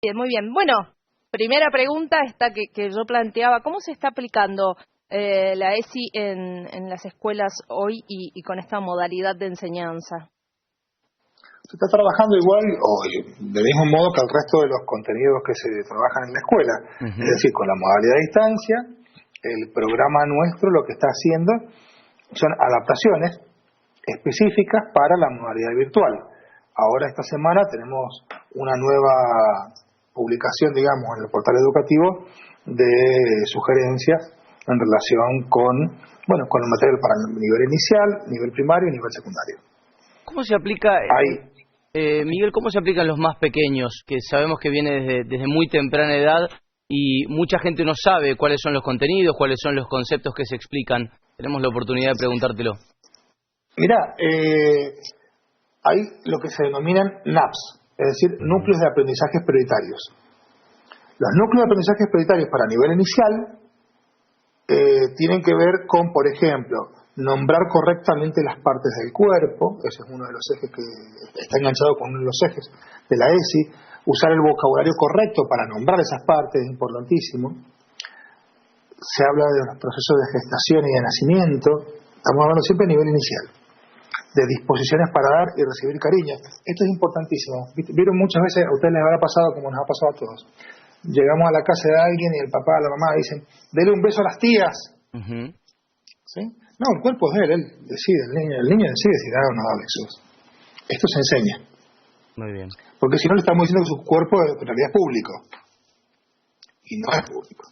Bien, muy bien. Bueno, primera pregunta esta que yo planteaba, ¿cómo se está aplicando la ESI en las escuelas hoy y con esta modalidad de enseñanza? Se está trabajando igual o del mismo modo que el resto de los contenidos que se trabajan en la escuela, es decir, con la modalidad de distancia. El programa nuestro lo que está haciendo son adaptaciones específicas para la modalidad virtual. Ahora esta semana tenemos una nueva publicación, digamos, en el portal educativo de sugerencias en relación con el material para el nivel inicial, nivel primario y nivel secundario. ¿Cómo se aplica, Miguel, cómo se aplican los más pequeños, que sabemos que viene desde muy temprana edad y mucha gente no sabe cuáles son los contenidos, cuáles son los conceptos que se explican? Tenemos la oportunidad de preguntártelo. Mira, hay lo que se denominan NAPs, es decir, núcleos de aprendizajes prioritarios. Los núcleos de aprendizajes prioritarios para nivel inicial tienen que ver con, por ejemplo, nombrar correctamente las partes del cuerpo, ese es uno de los ejes que está enganchado con uno de los ejes de la ESI, usar el vocabulario correcto para nombrar esas partes, es importantísimo. Se habla de los procesos de gestación y de nacimiento, estamos hablando siempre a nivel inicial, de disposiciones para dar y recibir cariño. Esto es importantísimo. Vieron muchas veces, a ustedes les habrá pasado como nos ha pasado a todos. Llegamos a la casa de alguien y el papá o la mamá dicen, dele un beso a las tías. ¿Sí? No, el cuerpo es de él decide, el niño decide si da o no da besos. Esto se enseña. Muy bien. Porque si no le estamos diciendo que su cuerpo en realidad es público. Y no es público.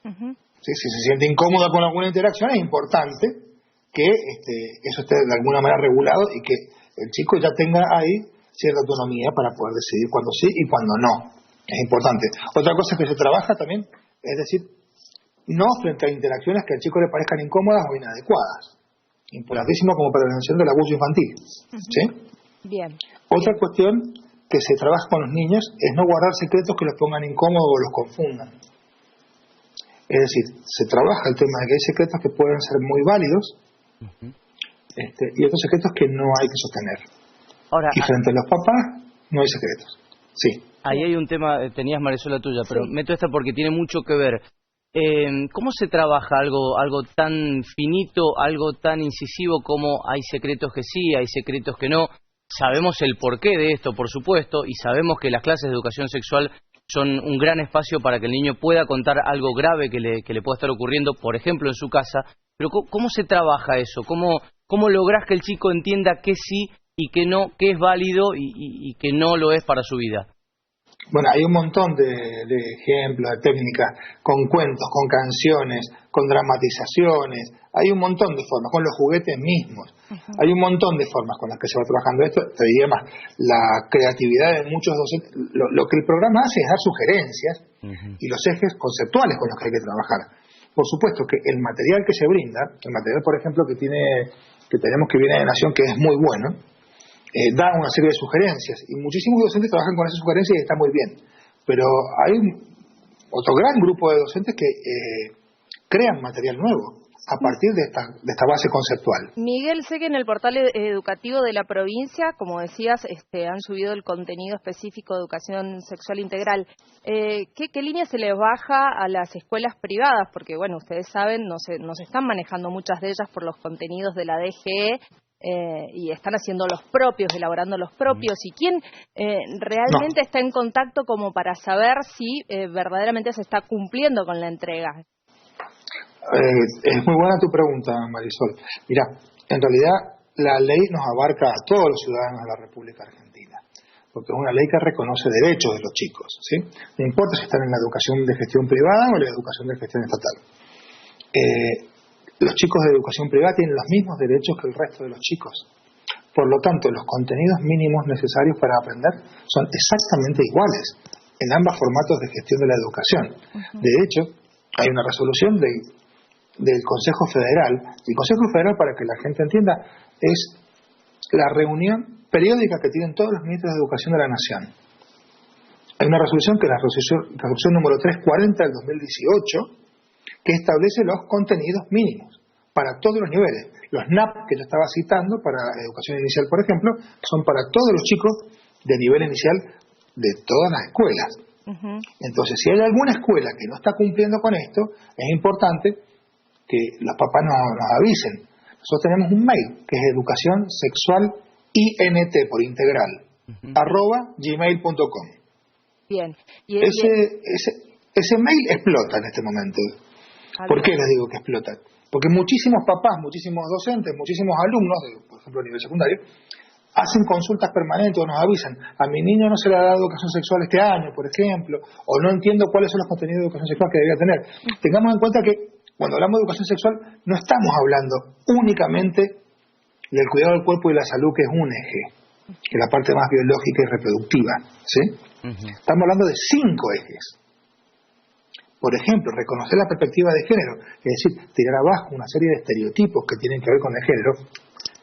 ¿Sí? Si se siente incómoda con alguna interacción, es importante que eso esté de alguna manera regulado y que el chico ya tenga ahí cierta autonomía para poder decidir cuándo sí y cuándo no. Es importante. Otra cosa que se trabaja también, es decir, no frente a interacciones que al chico le parezcan incómodas o inadecuadas. Importantísimo como prevención del abuso infantil. ¿Sí? Bien. Otra cuestión que se trabaja con los niños es no guardar secretos que los pongan incómodos o los confundan. Es decir, se trabaja el tema de que hay secretos que pueden ser muy válidos y otros secretos que no hay que sostener. Ahora, y frente a los papás no hay secretos. Sí. Ahí hay un tema, tenías Marisol la tuya, pero meto esta porque tiene mucho que ver. ¿Cómo se trabaja algo tan finito, algo tan incisivo como hay secretos que sí, hay secretos que no? Sabemos el porqué de esto, por supuesto, y sabemos que las clases de educación sexual son un gran espacio para que el niño pueda contar algo grave que le pueda estar ocurriendo, por ejemplo, en su casa. Pero ¿cómo se trabaja eso? ¿Cómo lográs que el chico entienda qué sí y qué no, qué es válido y qué no lo es para su vida? Bueno, hay un montón de ejemplos, de técnicas, con cuentos, con canciones, con dramatizaciones, hay un montón de formas, con los juguetes mismos, hay un montón de formas con las que se va trabajando esto. Te diría más, la creatividad de muchos docentes, lo que el programa hace es dar sugerencias y los ejes conceptuales con los que hay que trabajar. Por supuesto que el material que se brinda, el material por ejemplo que tenemos que viene de Nación, que es muy bueno, da una serie de sugerencias y muchísimos docentes trabajan con esas sugerencias y está muy bien, pero hay otro gran grupo de docentes que crean material nuevo a partir de esta base conceptual. Miguel, sé que en el portal educativo de la provincia, como decías, han subido el contenido específico de educación sexual integral. ¿Qué línea se les baja a las escuelas privadas? Porque, bueno, ustedes saben, no se están manejando muchas de ellas por los contenidos de la DGE, y están haciendo los propios, elaborando los propios. ¿Y quién realmente está en contacto como para saber si verdaderamente se está cumpliendo con la entrega? Es muy buena tu pregunta, Marisol. Mira, en realidad la ley nos abarca a todos los ciudadanos de la República Argentina, porque es una ley que reconoce derechos de los chicos, ¿sí? No importa si están en la educación de gestión privada o en la educación de gestión estatal. Los chicos de educación privada tienen los mismos derechos que el resto de los chicos. Por lo tanto, los contenidos mínimos necesarios para aprender son exactamente iguales en ambos formatos de gestión de la educación. De hecho, hay una resolución del Consejo Federal. El Consejo Federal, para que la gente entienda, es la reunión periódica que tienen todos los ministros de Educación de la Nación. Hay una resolución que es la resolución número 340 del 2018, que establece los contenidos mínimos para todos los niveles. Los NAP que yo estaba citando para educación inicial, por ejemplo, son para todos los chicos de nivel inicial de todas las escuelas. Entonces, si hay alguna escuela que no está cumpliendo con esto, es importante que los papás nos avisen. Nosotros tenemos un mail que es educación sexual int por integral @gmail.com. Bien. Ese mail explota en este momento. ¿Por qué les digo que explota? Porque muchísimos papás, muchísimos docentes, muchísimos alumnos, por ejemplo a nivel secundario, hacen consultas permanentes o nos avisan: a mi niño no se le ha dado educación sexual este año, por ejemplo, o no entiendo cuáles son los contenidos de educación sexual que debería tener. Tengamos en cuenta que cuando hablamos de educación sexual no estamos hablando únicamente del cuidado del cuerpo y la salud, que es un eje, que es la parte más biológica y reproductiva, ¿sí? Estamos hablando de 5 ejes. Por ejemplo, reconocer la perspectiva de género, es decir, tirar abajo una serie de estereotipos que tienen que ver con el género,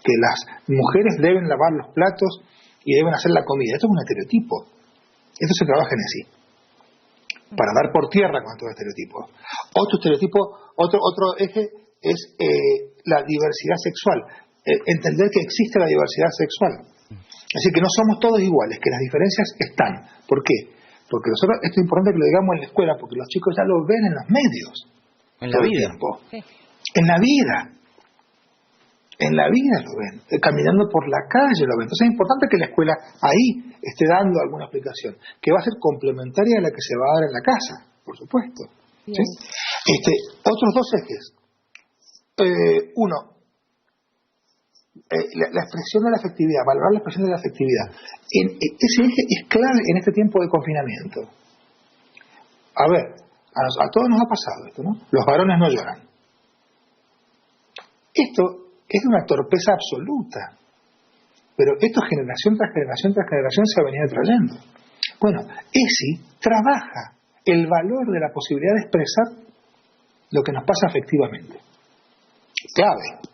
que las mujeres deben lavar los platos y deben hacer la comida. Esto es un estereotipo. Esto se trabaja en sí, para dar por tierra con estos estereotipos. Otro estereotipo, otro eje es la diversidad sexual. Entender que existe la diversidad sexual. Así que no somos todos iguales, que las diferencias están. ¿Por qué? Porque nosotros, esto es importante que lo digamos en la escuela, porque los chicos ya lo ven en los medios. En la vida. Sí. En la vida. En la vida lo ven. Caminando por la calle lo ven. Entonces es importante que la escuela ahí esté dando alguna explicación, que va a ser complementaria a la que se va a dar en la casa, por supuesto. ¿Sí? Otros 2 ejes. Uno, la expresión de la afectividad, valorar la expresión de la afectividad. Ese eje es clave en este tiempo de confinamiento. A ver, a todos nos ha pasado esto, ¿no? Los varones no lloran. Esto es una torpeza absoluta, pero esto generación tras generación tras generación se ha venido trayendo. Bueno, ESI trabaja el valor de la posibilidad de expresar lo que nos pasa afectivamente. Clave.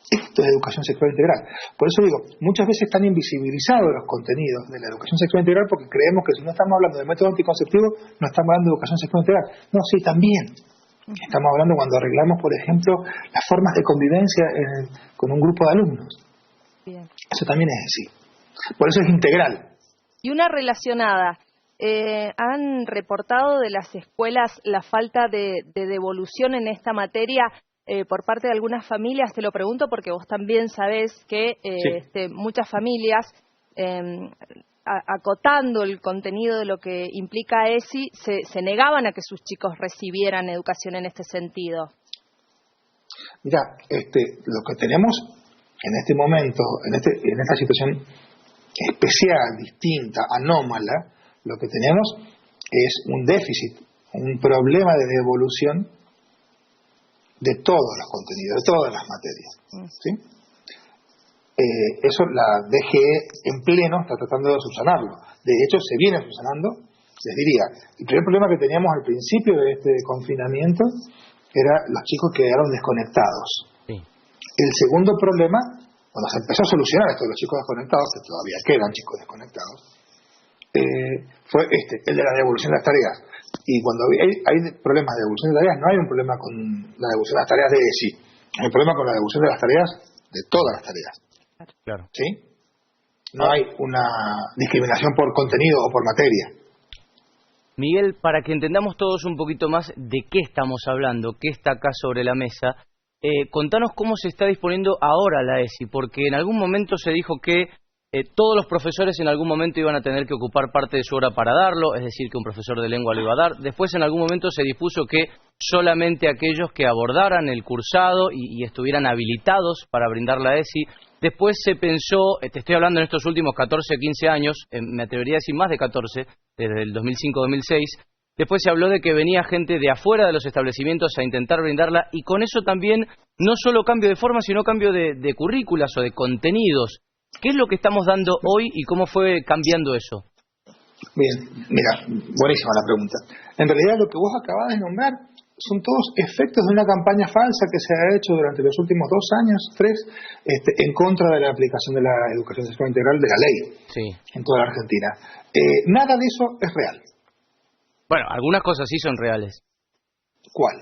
Esto es educación sexual integral. Por eso digo, muchas veces están invisibilizados los contenidos de la educación sexual integral, porque creemos que si no estamos hablando de método anticonceptivo, no estamos hablando de educación sexual integral. No, sí, también. Estamos hablando cuando arreglamos, por ejemplo, las formas de convivencia con un grupo de alumnos. Bien. Eso también es así. Por eso es integral. Y una relacionada. ¿Han reportado de las escuelas la falta de devolución en esta materia por parte de algunas familias? Te lo pregunto porque vos también sabés que muchas familias, acotando el contenido de lo que implica ESI, se negaban a que sus chicos recibieran educación en este sentido. Mira, lo que tenemos en este momento, en esta situación especial, distinta, anómala, lo que tenemos es un déficit, un problema de devolución de todos los contenidos, de todas las materias. ¿Sí? Eso la DGE en pleno está tratando de subsanarlo. De hecho, se viene subsanando. Les diría, el primer problema que teníamos al principio de este confinamiento era los chicos que quedaron desconectados. Sí. El segundo problema, cuando se empezó a solucionar esto de los chicos desconectados, que todavía quedan chicos desconectados, fue el de la devolución de las tareas. Y cuando hay problemas de devolución de tareas, no hay un problema con la devolución de las tareas de ESI, hay un problema con la devolución de las tareas de todas las tareas. Claro. ¿Sí? No hay una discriminación por contenido o por materia. Miguel, para que entendamos todos un poquito más de qué estamos hablando, qué está acá sobre la mesa, contanos cómo se está disponiendo ahora la ESI, porque en algún momento se dijo que todos los profesores en algún momento iban a tener que ocupar parte de su hora para darlo, es decir, que un profesor de lengua lo iba a dar. Después en algún momento se dispuso que solamente aquellos que abordaran el cursado y estuvieran habilitados para brindar la ESI. Después se pensó, te estoy hablando en estos últimos 14 o 15 años, me atrevería a decir más de 14, desde el 2005-2006, después se habló de que venía gente de afuera de los establecimientos a intentar brindarla, y con eso también no solo cambio de forma, sino cambio de currículas o de contenidos. ¿Qué es lo que estamos dando hoy y cómo fue cambiando eso? Bien, mira, buenísima la pregunta. En realidad lo que vos acabás de nombrar son todos efectos de una campaña falsa que se ha hecho durante los últimos 2 años, 3, en contra de la aplicación de la educación sexual integral de la ley en toda la Argentina. Nada de eso es real. Bueno, algunas cosas sí son reales. ¿Cuál?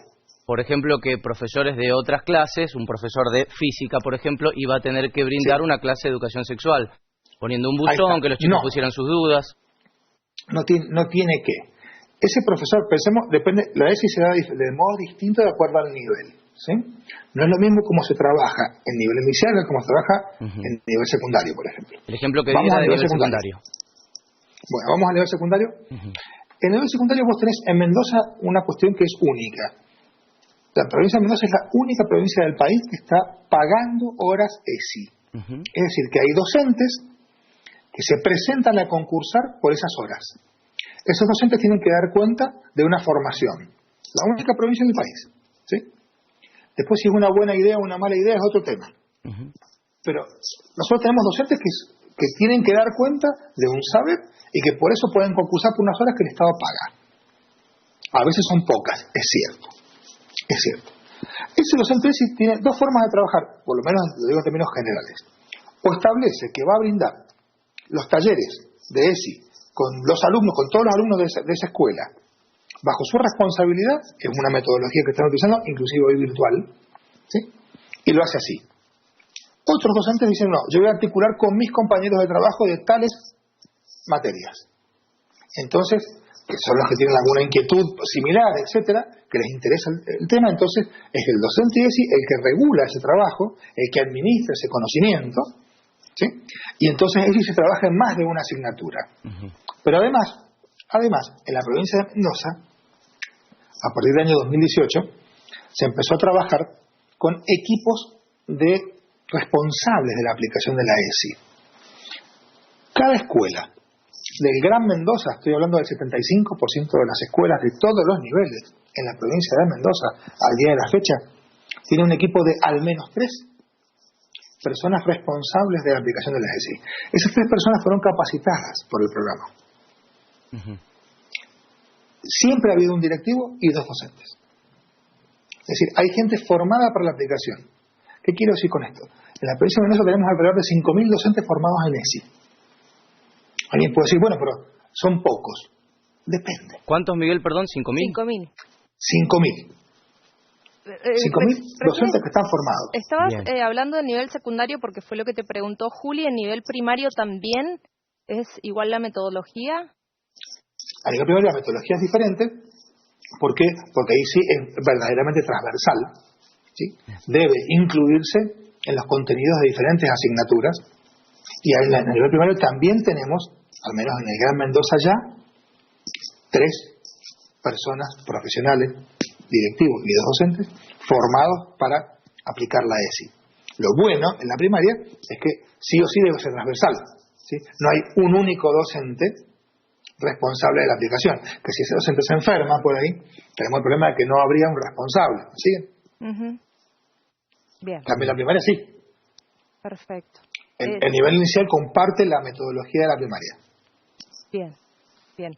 Por ejemplo, que profesores de otras clases, un profesor de física, por ejemplo, iba a tener que brindar una clase de educación sexual, poniendo un buzón, que los chicos pusieran sus dudas. No tiene que. Ese profesor, pensemos, depende, la ESI se da de modo distinto de acuerdo al nivel, ¿sí? No es lo mismo cómo se trabaja en nivel inicial que cómo se trabaja en nivel secundario, por ejemplo. El ejemplo que di era de nivel secundario. Bueno, vamos al nivel secundario. En nivel secundario vos tenés en Mendoza una cuestión que es única. La provincia de Mendoza es la única provincia del país que está pagando horas ESI. Es decir, que hay docentes que se presentan a concursar por esas horas. Esos docentes tienen que dar cuenta de una formación. La única provincia del país, ¿sí? Después, si es una buena idea o una mala idea, es otro tema. Pero nosotros tenemos docentes que tienen que dar cuenta de un saber y que por eso pueden concursar por unas horas que el Estado paga. A veces son pocas, es cierto. Es cierto. Ese docente tiene dos formas de trabajar, por lo menos lo digo en términos generales. O establece que va a brindar los talleres de ESI con los alumnos, con todos los alumnos de esa escuela, bajo su responsabilidad, que es una metodología que están utilizando, inclusive hoy virtual, ¿sí? Y lo hace así. Otros docentes dicen, no, yo voy a articular con mis compañeros de trabajo de tales materias. Entonces, que son los que tienen alguna inquietud similar, etcétera, que les interesa el tema, entonces es el docente ESI el que regula ese trabajo, el que administra ese conocimiento, ¿sí? Y entonces ESI se trabaja en más de una asignatura. Pero además, en la provincia de Mendoza, a partir del año 2018, se empezó a trabajar con equipos de responsables de la aplicación de la ESI. Cada escuela del Gran Mendoza, estoy hablando del 75% de las escuelas de todos los niveles en la provincia de Mendoza, al día de la fecha, tiene un equipo de al menos 3 personas responsables de la aplicación de la ESI. Esas 3 personas fueron capacitadas por el programa. Siempre ha habido un directivo y 2 docentes. Es decir, hay gente formada para la aplicación. ¿Qué quiero decir con esto? En la provincia de Mendoza tenemos alrededor de 5.000 docentes formados en ESI. Alguien puede decir, bueno, pero son pocos. Depende. ¿Cuántos, Miguel, perdón? ¿5.000? 5.000. 5.000 docentes que están formados. Estabas hablando del nivel secundario porque fue lo que te preguntó Juli. ¿En nivel primario también es igual la metodología? A nivel primario la metodología es diferente. ¿Por qué? Porque ahí sí es verdaderamente transversal, ¿sí? Debe incluirse en los contenidos de diferentes asignaturas. Y en el nivel primario también tenemos, al menos en el Gran Mendoza ya, 3 personas profesionales, directivos y 2 docentes formados para aplicar la ESI. Lo bueno en la primaria es que sí o sí debe ser transversal, ¿sí? No hay un único docente responsable de la aplicación, que si ese docente se enferma por ahí, tenemos el problema de que no habría un responsable, ¿sí? Bien. También la primaria sí. Perfecto. El nivel inicial comparte la metodología de la primaria. Bien, bien.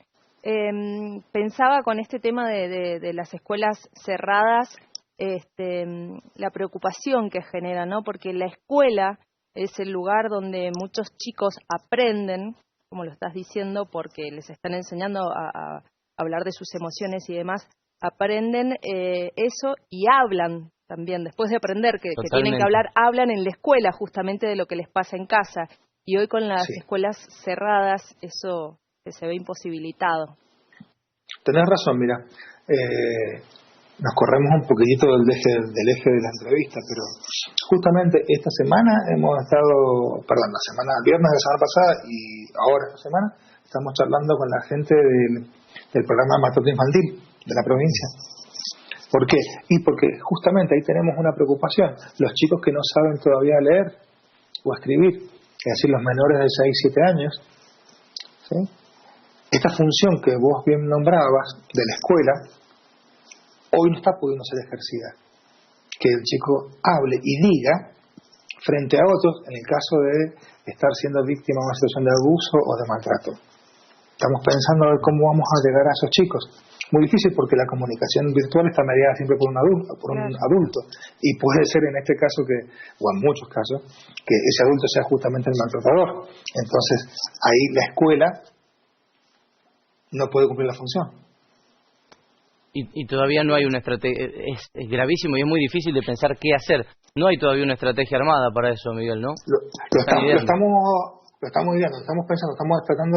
Pensaba con este tema de las escuelas cerradas, la preocupación que genera, ¿no? Porque la escuela es el lugar donde muchos chicos aprenden, como lo estás diciendo, porque les están enseñando a hablar de sus emociones y demás, aprenden eso y hablan también. Después de aprender que tienen que hablar, hablan en la escuela justamente de lo que les pasa en casa. Y hoy con las escuelas cerradas eso se ve imposibilitado. Tenés razón, mira. Nos corremos un poquitito del eje de la entrevista, pero justamente esta semana hemos estado, el viernes de la semana pasada y ahora esta semana estamos charlando con la gente del programa Maltrato Infantil de la provincia. ¿Por qué? Y porque justamente ahí tenemos una preocupación. Los chicos que no saben todavía leer o escribir, es decir, los menores de 6, 7 años, ¿sí? Esta función que vos bien nombrabas de la escuela, hoy no está pudiendo ser ejercida. Que el chico hable y diga frente a otros en el caso de estar siendo víctima de una situación de abuso o de maltrato. Estamos pensando a ver cómo vamos a llegar a esos chicos. Muy difícil porque la comunicación virtual está mediada siempre por un adulto, y puede ser en este caso o en muchos casos, que ese adulto sea justamente el maltratador. Entonces, ahí la escuela no puede cumplir la función. Y todavía no hay una estrategia, es gravísimo y es muy difícil de pensar qué hacer. No hay todavía una estrategia armada para eso, Miguel, ¿no? Lo estamos lo estamos ideando, estamos pensando, estamos tratando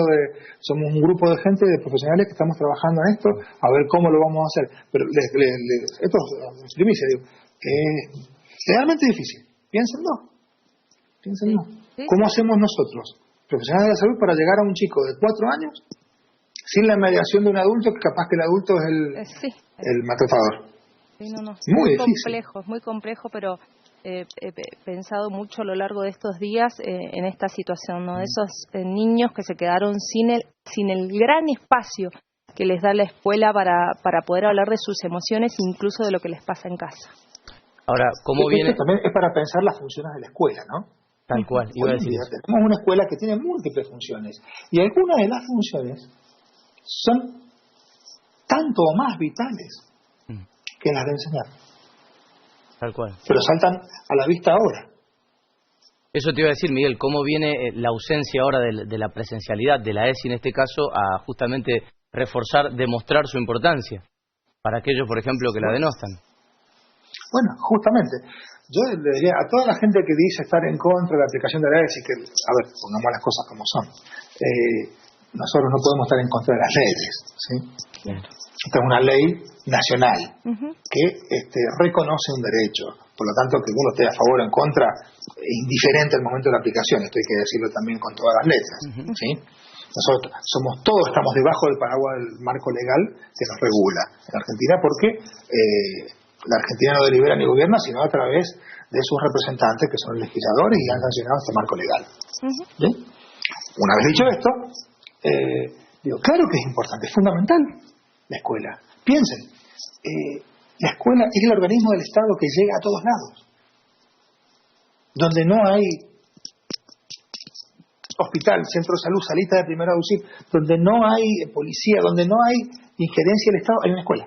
somos un grupo de gente, de profesionales que estamos trabajando en esto, a ver cómo lo vamos a hacer. Pero esto es primicia, digo, es realmente difícil. Piénsenlo. Sí. ¿Cómo hacemos nosotros, profesionales de la salud, para llegar a un chico de 4 años sin la mediación de un adulto, que capaz que el adulto es el maltratador? Sí, no. Muy complejo, es muy complejo, pero he pensado mucho a lo largo de estos días en esta situación, ¿no? De esos niños que se quedaron sin el gran espacio que les da la escuela para poder hablar de sus emociones, incluso de lo que les pasa en casa. Ahora, ¿cómo viene? Esto también es para pensar las funciones de la escuela, ¿no? Tal cual, iba a decir eso. Tenemos una escuela que tiene múltiples funciones, y algunas de las funciones son tanto o más vitales que las de enseñar. Tal cual. Pero saltan a la vista ahora. Eso te iba a decir, Miguel, ¿cómo viene la ausencia ahora de la presencialidad, de la ESI en este caso, a justamente reforzar, demostrar su importancia para aquellos, por ejemplo, que la denostan? Bueno, justamente, yo le diría a toda la gente que dice estar en contra de la aplicación de la ESI, que, a ver, pongamos las cosas como son, nosotros no podemos estar en contra de las leyes, ¿sí? Claro. Esta es una ley nacional que reconoce un derecho, por lo tanto que uno esté a favor o en contra es indiferente al momento de la aplicación, esto hay que decirlo también con todas las letras, ¿sí? Nosotros todos estamos debajo del paraguas del marco legal que nos regula en Argentina, porque la Argentina no delibera ni gobierna, sino a través de sus representantes, que son legisladores y han sancionado este marco legal. ¿Sí? Una vez dicho esto, digo, claro que es importante, es fundamental la escuela. Piensen, la escuela es el organismo del Estado que llega a todos lados, donde no hay hospital, centro de salud, salita de primera UCI, donde no hay policía, donde no hay injerencia del Estado, hay una escuela.